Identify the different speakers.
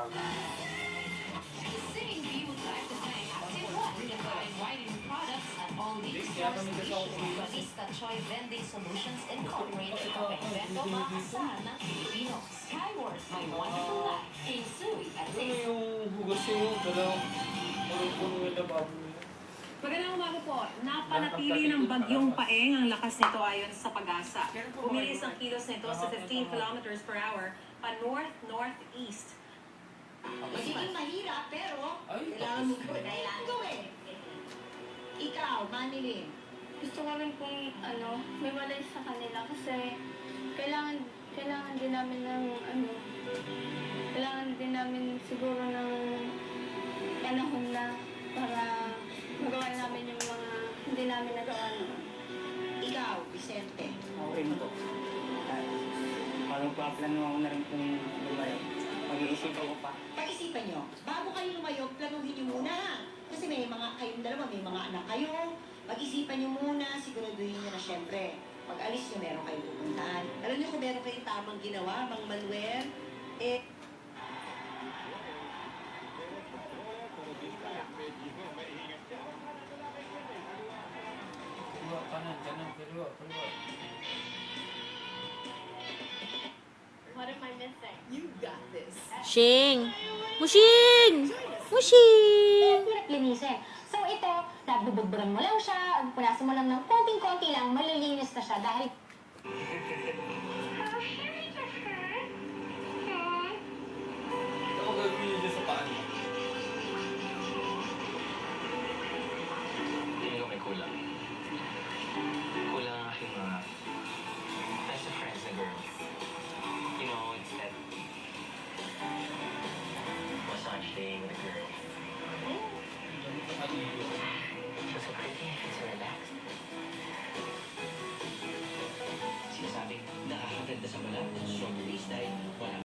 Speaker 1: Saying we would like to thank Active One for providing whitening products at all these stores nationwide. Barista Choi Vending Solutions Incorporated. Kapag-invento maasahan ng Pilipino. Skyward, My Wonderful Life. King Sui at
Speaker 2: Ano yung hugas yung dalawang puno yung lababo niya?
Speaker 3: Magandang umaga po. Napanatili ng bagyong Paeng ang lakas nito ayon sa Pag-asa. Bumilis ang kilos nito sa 15 kilometers per hour pa north-northeast.
Speaker 4: Magiging mahirap, pero
Speaker 2: Ay,
Speaker 4: kailangan mo gawin. Ikaw, Manilin.
Speaker 5: Gusto ko rin pong miwalay sa kanila kasi kailangan din namin ng kailangan din namin siguro ng panahon na para magawa namin yung mga hindi namin nagawa noon.
Speaker 4: Ikaw, Vicente.
Speaker 6: Okay po. Plano ako na rin kung lumayo. Mag-iisipan ko pa.
Speaker 4: Pag-isipan nyo, bago kayo lumayo, planuhin nyo muna. Kasi may mga kayong dalawa, may mga anak kayo. Pag-isipan nyo muna, siguraduhin nyo na syempre. Pag alis nyo, meron kayong pupuntahan. Alam nyo kung meron kayong tamang ginawa, Mang Manuel,
Speaker 2: Kaliwa, kanan, kaliwa.
Speaker 5: What am I missing?
Speaker 4: you got this.
Speaker 7: Shing! Mushing! Mushing!
Speaker 8: Hirap linisin. So ito, nabubudburan mo lang siya, punasan mo lang ng konting-konti lang, malilinis na siya dahil